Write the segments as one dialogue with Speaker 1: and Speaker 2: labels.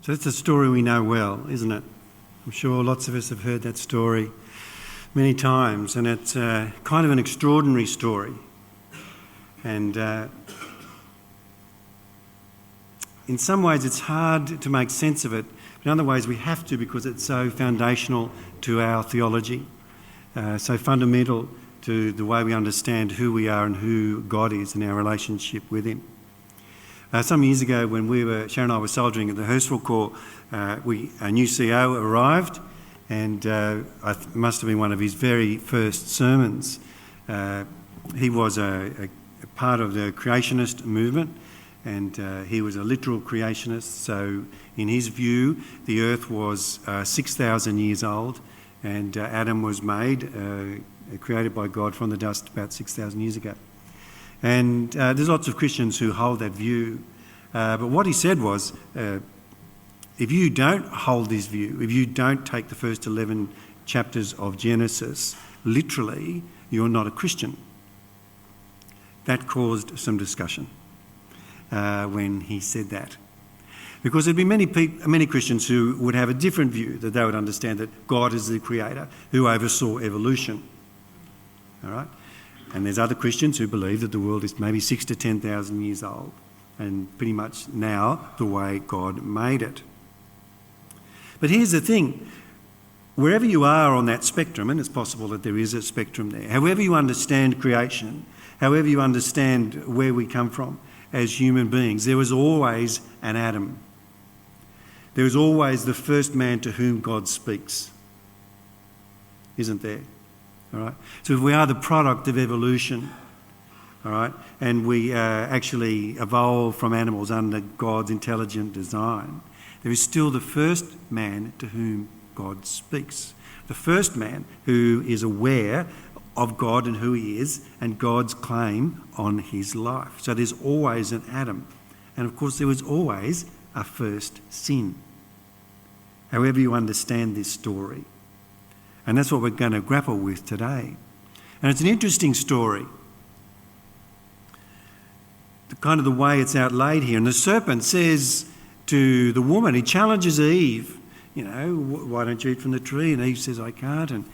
Speaker 1: So that's a story we know well, isn't it? I'm sure lots of us have heard that story many times, and it's kind of an extraordinary story. And in some ways it's hard to make sense of it, but in other ways we have to, because it's so foundational to our theology, so fundamental to the way we understand who we are and who God is and our relationship with him. Some years ago, when Sharon and I were soldiering at the Hurstville Corps, a new CO arrived, and must have been one of his very first sermons. He was a part of the creationist movement, and he was a literal creationist. So in his view, the earth was 6,000 years old, and Adam was made, created by God from the dust about 6,000 years ago. And there's lots of Christians who hold that view. But what he said was, if you don't hold this view, if you don't take the first 11 chapters of Genesis literally, you're not a Christian. That caused some discussion when he said that. Because there'd be many Christians who would have a different view, that they would understand that God is the creator who oversaw evolution. All right? And there's other Christians who believe that the world is maybe 6,000 to 10,000 years old, and pretty much now the way God made it. But here's the thing. Wherever you are on that spectrum, and it's possible that there is a spectrum there, however you understand creation, however you understand where we come from as human beings, there was always an Adam. There is always the first man to whom God speaks. Isn't there? All right. So if we are the product of evolution, all right, and we actually evolve from animals under God's intelligent design, there is still the first man to whom God speaks. The first man who is aware of God and who he is and God's claim on his life. So there's always an Adam. And of course there was always a first sin. However you understand this story. And that's what we're going to grapple with today. And it's an interesting story. Kind of the way it's outlaid here. And the serpent says to the woman, he challenges Eve, why don't you eat from the tree? And Eve says, I can't, and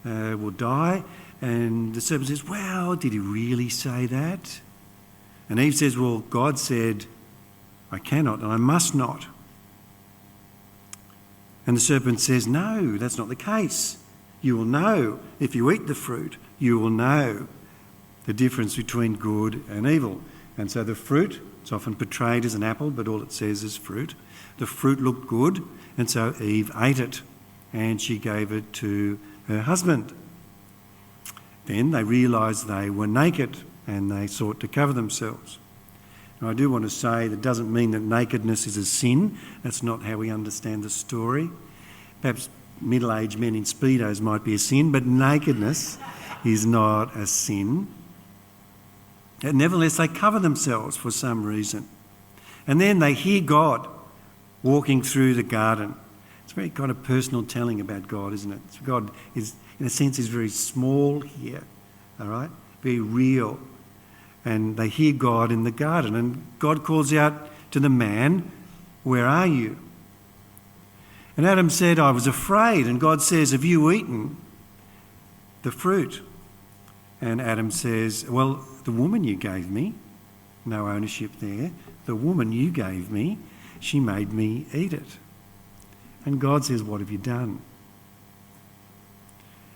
Speaker 1: we'll die. And the serpent says, well, did he really say that? And Eve says, well, God said, I cannot and I must not. And the serpent says, no, that's not the case. You will know, if you eat the fruit, you will know the difference between good and evil. And so the fruit, it's often portrayed as an apple, but all it says is fruit. The fruit looked good, and so Eve ate it, and she gave it to her husband. Then they realised they were naked, and they sought to cover themselves. Now, I do want to say that doesn't mean that nakedness is a sin. That's not how we understand the story. Perhaps middle-aged men in Speedos might be a sin, but nakedness is not a sin. And nevertheless, they cover themselves for some reason. And then they hear God walking through the garden. It's very kind of personal telling about God, isn't it? God is, in a sense, is very small here, all right? Very real. And they hear God in the garden. And God calls out to the man, where are you? And Adam said, I was afraid. And God says, have you eaten the fruit? And Adam says, well, the woman you gave me, no ownership there, the woman you gave me, she made me eat it. And God says, what have you done?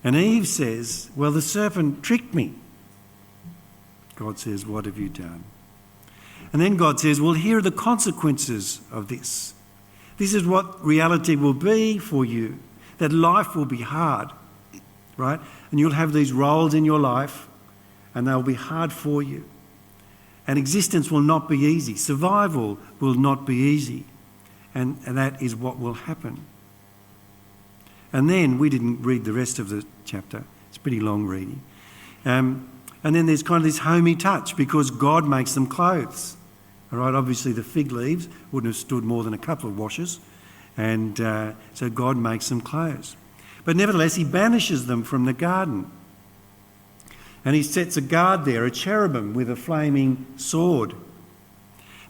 Speaker 1: And Eve says, well, the serpent tricked me. God says, what have you done? And then God says, well, here are the consequences of this. This is what reality will be for you, that life will be hard, right? And you'll have these roles in your life and they'll be hard for you. And existence will not be easy. Survival will not be easy. And that is what will happen. And then, we didn't read the rest of the chapter. It's pretty long reading. And then there's kind of this homey touch because God makes them clothes. All right, obviously the fig leaves wouldn't have stood more than a couple of washes. And so God makes them clothes. But nevertheless, he banishes them from the garden. And he sets a guard there, a cherubim with a flaming sword.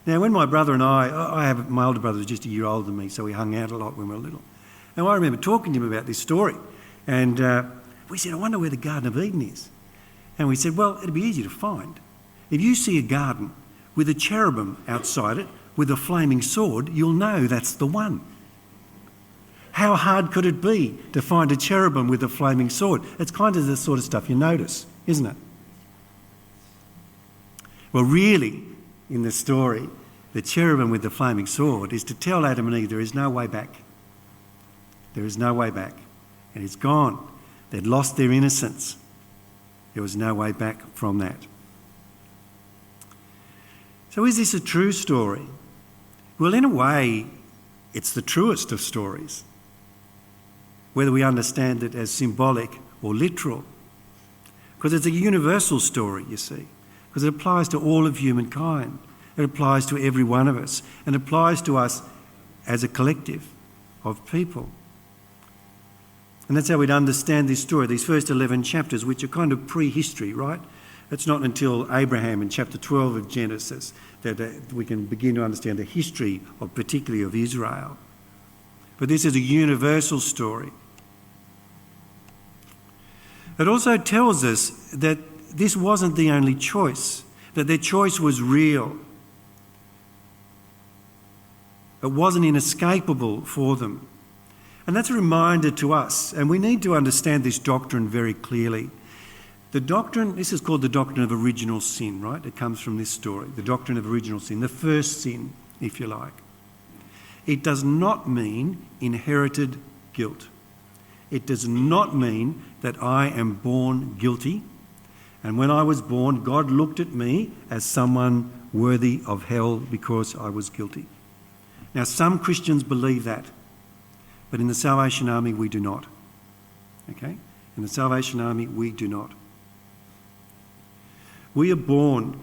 Speaker 1: Now, when my brother and I have my older brother who's just a year older than me, so we hung out a lot when we were little. And I remember talking to him about this story. And we said, I wonder where the Garden of Eden is. And we said, well, it'd be easy to find. If you see a garden with a cherubim outside it with a flaming sword, you'll know that's the one. How hard could it be to find a cherubim with a flaming sword? It's kind of the sort of stuff you notice, isn't it? Well, really, in the story, the cherubim with the flaming sword is to tell Adam and Eve there is no way back. There is no way back. And it's gone. They'd lost their innocence. There was no way back from that. So is this a true story? Well, in a way, it's the truest of stories, whether we understand it as symbolic or literal, because it's a universal story, you see, because it applies to all of humankind. It applies to every one of us, and applies to us as a collective of people. And that's how we'd understand this story, these first 11 chapters, which are kind of prehistory, right? It's not until Abraham in chapter 12 of Genesis that we can begin to understand the history of, particularly of Israel. But this is a universal story. It also tells us that this wasn't the only choice, that their choice was real. It wasn't inescapable for them. And that's a reminder to us, and we need to understand this doctrine very clearly. The doctrine, this is called the doctrine of original sin, right? It comes from this story, the doctrine of original sin, the first sin, if you like. It does not mean inherited guilt. It does not mean that I am born guilty, and when I was born, God looked at me as someone worthy of hell because I was guilty. Now, some Christians believe that, but in the Salvation Army, we do not. Okay? In the Salvation Army, we do not. We are born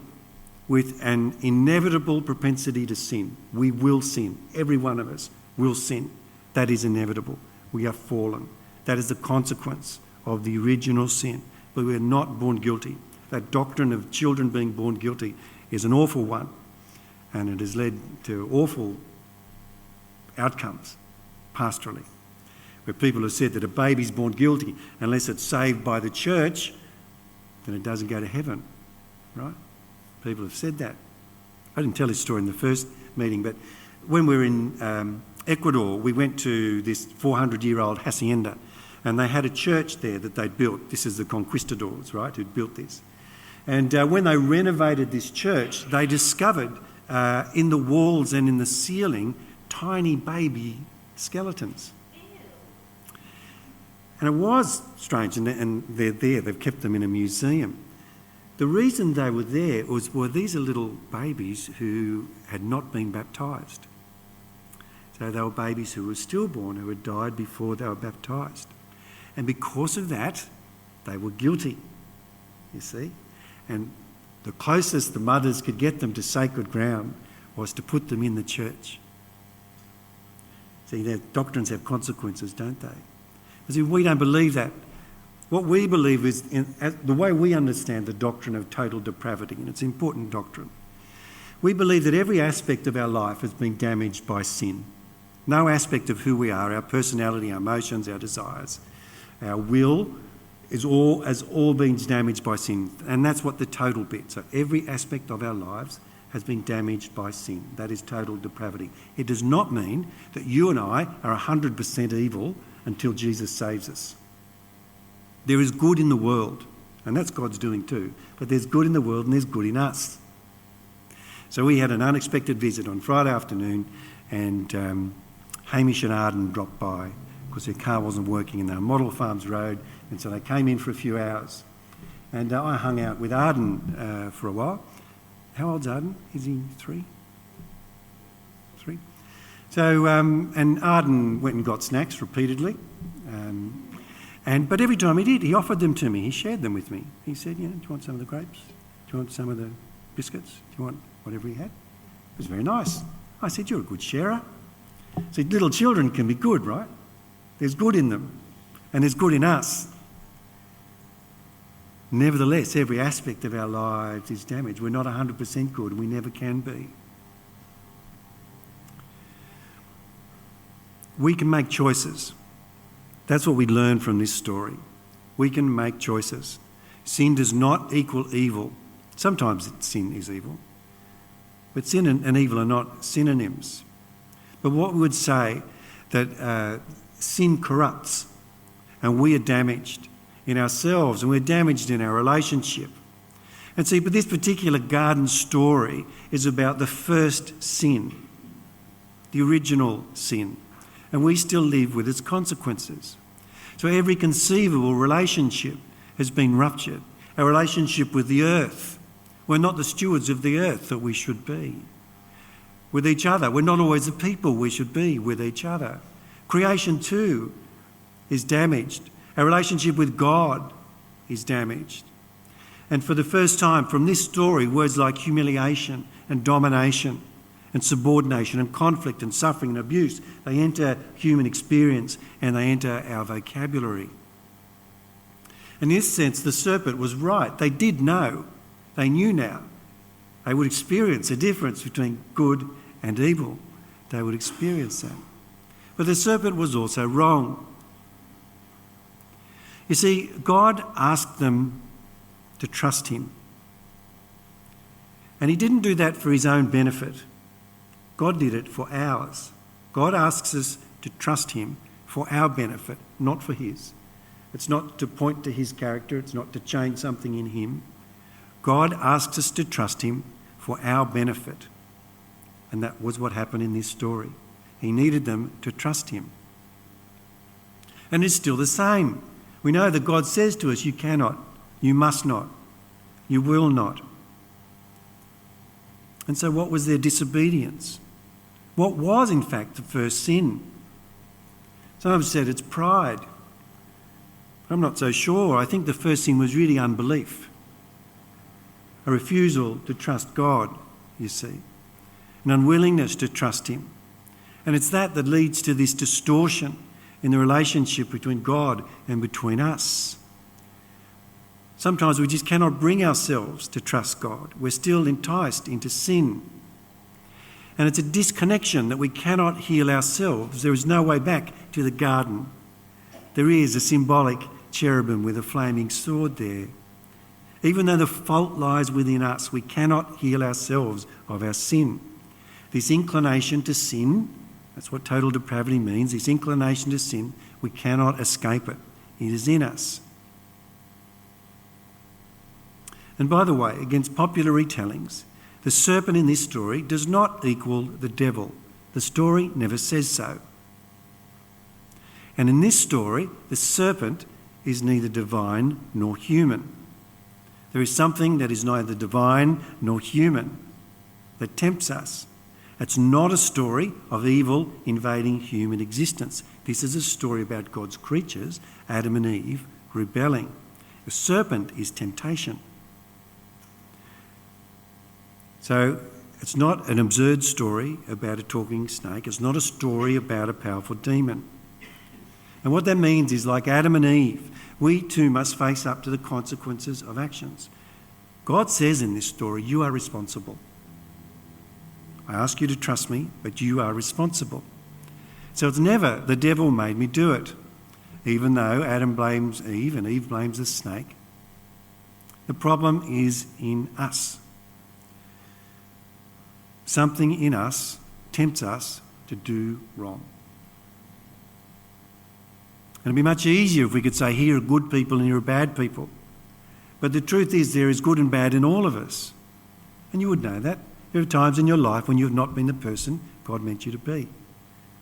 Speaker 1: with an inevitable propensity to sin. We will sin. Every one of us will sin. That is inevitable. We are fallen. That is the consequence of the original sin. But we are not born guilty. That doctrine of children being born guilty is an awful one, and it has led to awful outcomes pastorally, where people have said that a baby's born guilty unless it's saved by the church, then it doesn't go to heaven. Right? People have said that. I didn't tell this story in the first meeting, but when we were in Ecuador, we went to this 400-year-old hacienda, and they had a church there that they'd built. This is the conquistadors, right, who'd built this. And when they renovated this church, they discovered in the walls and in the ceiling tiny baby skeletons. And it was strange, and they're there. They've kept them in a museum. The reason they were there was, well, these are little babies who had not been baptised. So they were babies who were stillborn, who had died before they were baptised. And because of that, they were guilty, you see. And the closest the mothers could get them to sacred ground was to put them in the church. See, their doctrines have consequences, don't they? But see, we don't believe that. What we believe is, the way we understand the doctrine of total depravity, and it's an important doctrine, we believe that every aspect of our life has been damaged by sin. No aspect of who we are, our personality, our emotions, our desires, our will, has all been damaged by sin. And that's what the total bit. So every aspect of our lives has been damaged by sin. That is total depravity. It does not mean that you and I are 100% evil until Jesus saves us. There is good in the world, and that's God's doing too, but there's good in the world and there's good in us. So we had an unexpected visit on Friday afternoon, and Hamish and Arden dropped by because their car wasn't working and they were Model Farms Road, and so they came in for a few hours. And I hung out with Arden for a while. How old's Arden? Is he 3? 3? So, and Arden went and got snacks repeatedly. But every time he did, he offered them to me. He shared them with me. He said, do you want some of the grapes? Do you want some of the biscuits? Do you want whatever he had? It was very nice. I said, you're a good sharer. See, little children can be good, right? There's good in them, and there's good in us. Nevertheless, every aspect of our lives is damaged. We're not 100% good, and we never can be. we can make choices. That's what we learn from this story. We can make choices. Sin does not equal evil. Sometimes sin is evil, but sin and evil are not synonyms. But what we would say that sin corrupts, and we are damaged in ourselves, and we're damaged in our relationship. And see, but this particular garden story is about the first sin, the original sin, and we still live with its consequences. So every conceivable relationship has been ruptured. Our relationship with the earth, we're not the stewards of the earth that we should be. With each other, we're not always the people we should be with each other. Creation too is damaged. Our relationship with God is damaged. And for the first time from this story, words like humiliation and domination and subordination and conflict and suffering and abuse, they enter human experience and they enter our vocabulary. In this sense, the serpent was right. They did know. They knew now. They would experience a difference between good and evil. They would experience that. But the serpent was also wrong. You see, God asked them to trust him. And he didn't do that for his own benefit. God did it for ours. God asks us to trust him for our benefit, not for his. It's not to point to his character. It's not to change something in him. God asks us to trust him for our benefit. And that was what happened in this story. He needed them to trust him. And it's still the same. We know that God says to us, you cannot, you must not, you will not. And so what was their disobedience? What was, in fact, the first sin? Some have said it's pride. I'm not so sure. I think the first sin was really unbelief. A refusal to trust God, you see. An unwillingness to trust him. And it's that leads to this distortion in the relationship between God and between us. Sometimes we just cannot bring ourselves to trust God. We're still enticed into sin. And it's a disconnection that we cannot heal ourselves. There is no way back to the garden. There is a symbolic cherubim with a flaming sword there. Even though the fault lies within us, we cannot heal ourselves of our sin. This inclination to sin, that's what total depravity means, this inclination to sin, we cannot escape it. It is in us. And by the way, against popular retellings, the serpent in this story does not equal the devil. The story never says so. And in this story, the serpent is neither divine nor human. There is something that is neither divine nor human that tempts us. It's not a story of evil invading human existence. This is a story about God's creatures, Adam and Eve, rebelling. The serpent is temptation. So it's not an absurd story about a talking snake. It's not a story about a powerful demon. And what that means is, like Adam and Eve, we too must face up to the consequences of actions. God says in this story, you are responsible. I ask you to trust me, but you are responsible. So it's never the devil made me do it, even though Adam blames Eve and Eve blames the snake. The problem is in us. Something in us tempts us to do wrong. And it'd be much easier if we could say, here are good people and here are bad people. But the truth is there is good and bad in all of us. And you would know that. There are times in your life when you have not been the person God meant you to be.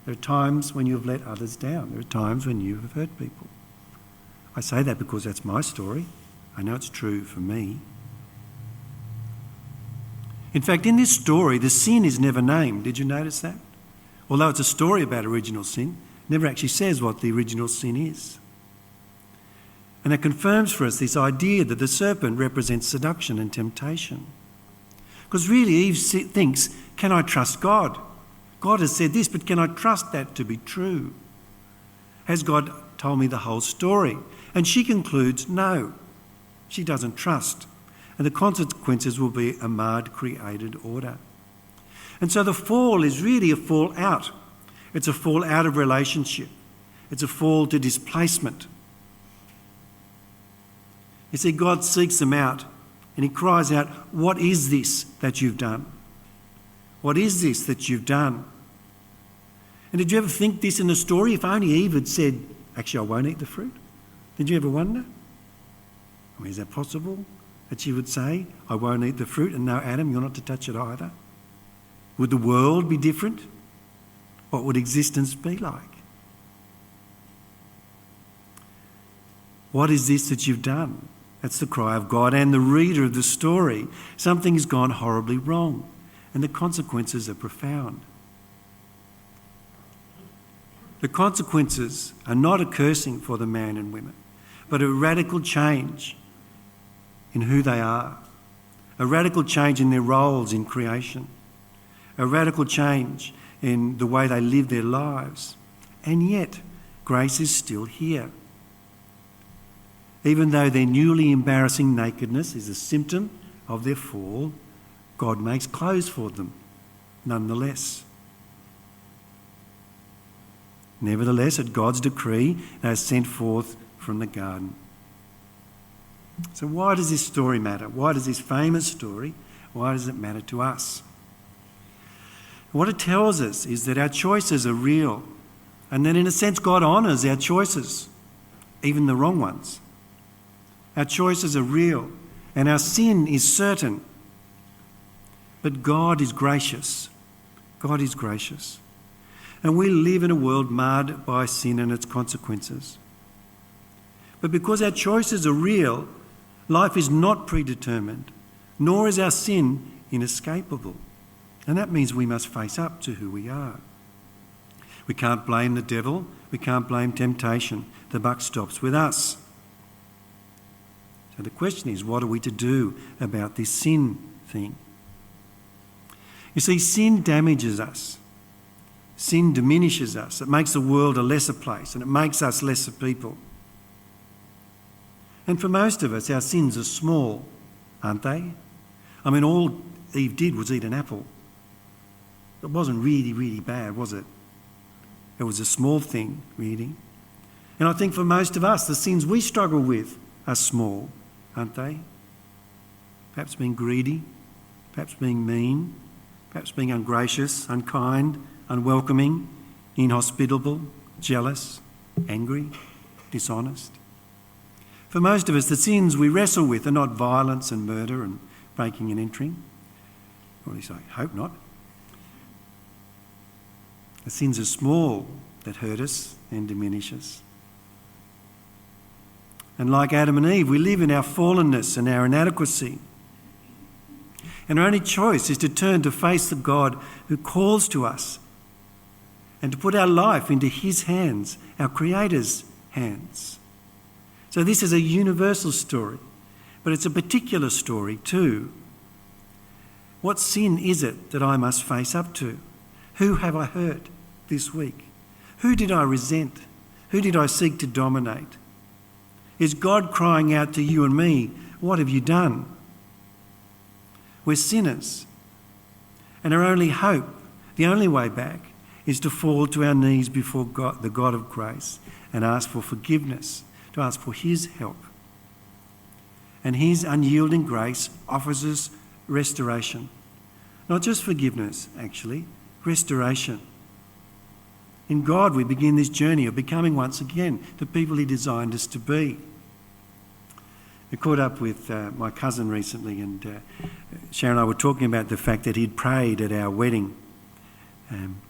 Speaker 1: There are times when you have let others down. There are times when you have hurt people. I say that because that's my story. I know it's true for me. In fact, in this story, the sin is never named. Did you notice that? Although it's a story about original sin, it never actually says what the original sin is. And it confirms for us this idea that the serpent represents seduction and temptation. Because really Eve thinks, can I trust God? God has said this, but can I trust that to be true? Has God told me the whole story? And she concludes, no, she doesn't trust. And the consequences will be a marred created order. And so the fall is really a fall out. It's a fall out of relationship. It's a fall to displacement. You see, God seeks them out and he cries out, "What is this that you've done? What is this that you've done?" And did you ever think this in the story? If only Eve had said, "Actually, I won't eat the fruit." Did you ever wonder? I mean, is that possible that she would say, "I won't eat the fruit," and no, Adam, you're not to touch it either? Would the world be different? What would existence be like? What is this that you've done? That's the cry of God and the reader of the story. Something has gone horribly wrong, and the consequences are profound. The consequences are not a cursing for the man and women, but a radical change in who they are, a radical change in their roles in creation, a radical change in the way they live their lives. And yet, grace is still here. Even though their newly embarrassing nakedness is a symptom of their fall, God makes clothes for them, nonetheless. Nevertheless, at God's decree, they are sent forth from the garden. So why does this story matter? Why does this famous story, why does it matter to us? What it tells us is that our choices are real, and that in a sense God honours our choices, even the wrong ones. Our choices are real, and our sin is certain. But God is gracious. God is gracious. And we live in a world marred by sin and its consequences. But because our choices are real, life is not predetermined, nor is our sin inescapable. And that means we must face up to who we are. We can't blame the devil. We can't blame temptation. The buck stops with us. So the question is, what are we to do about this sin thing? You see, sin damages us. Sin diminishes us. It makes the world a lesser place, and it makes us lesser people. And for most of us, our sins are small, aren't they? I mean, all Eve did was eat an apple. It wasn't really, really bad, was it? It was a small thing, really. And I think for most of us, the sins we struggle with are small, aren't they? Perhaps being greedy, perhaps being mean, perhaps being ungracious, unkind, unwelcoming, inhospitable, jealous, angry, dishonest. For most of us, the sins we wrestle with are not violence and murder and breaking and entering. Or at least I hope not. The sins are small that hurt us and diminish us. And like Adam and Eve, we live in our fallenness and our inadequacy. And our only choice is to turn to face the God who calls to us and to put our life into his hands, our Creator's hands. So this is a universal story, but it's a particular story too. What sin is it that I must face up to? Who have I hurt this week? Who did I resent? Who did I seek to dominate? Is God crying out to you and me, what have you done? We're sinners. And our only hope, the only way back, is to fall to our knees before God, the God of grace, and ask for forgiveness, to ask for his help. And his unyielding grace offers us restoration. Not just forgiveness, actually, restoration. In God, we begin this journey of becoming once again the people he designed us to be. I caught up with my cousin recently, and Sharon and I were talking about the fact that he'd prayed at our wedding. And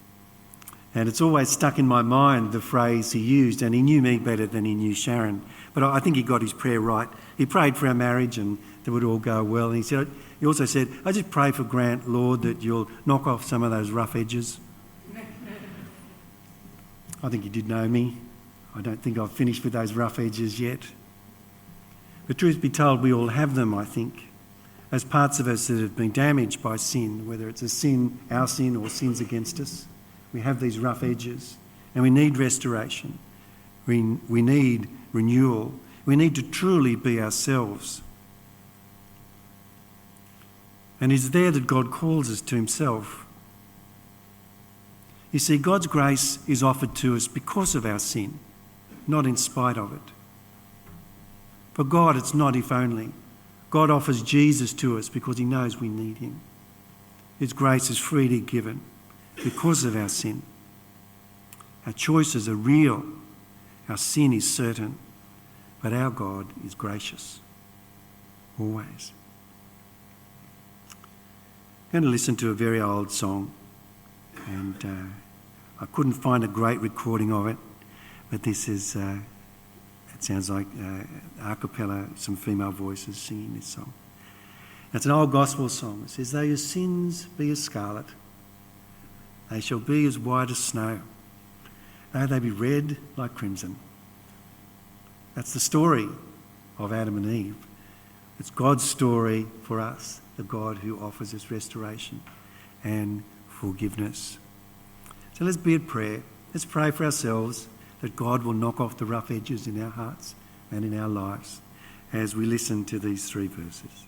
Speaker 1: it's always stuck in my mind, the phrase he used, and he knew me better than he knew Sharon. But I think he got his prayer right. He prayed for our marriage and that it would all go well. And he also said, I just pray for Grant, Lord, that you'll knock off some of those rough edges. I think he did know me. I don't think I've finished with those rough edges yet. But truth be told, we all have them, I think, as parts of us that have been damaged by sin, whether it's a sin, our sin, or sins against us. We have these rough edges, and we need restoration. We need renewal. We need to truly be ourselves. And it's there that God calls us to himself. You see, God's grace is offered to us because of our sin, not in spite of it. For God, it's not if only. God offers Jesus to us because he knows we need him. His grace is freely given because of our sin. Our choices are real. Our sin is certain. But our God is gracious. Always. I'm going to listen to a very old song. And I couldn't find a great recording of it. But this is, it sounds like a cappella, some female voices singing this song. It's an old gospel song. It says, though your sins be as scarlet, they shall be as white as snow. Though they be red like crimson. That's the story of Adam and Eve. It's God's story for us, the God who offers us restoration and forgiveness. So let's be at prayer. Let's pray for ourselves that God will knock off the rough edges in our hearts and in our lives as we listen to these 3 verses.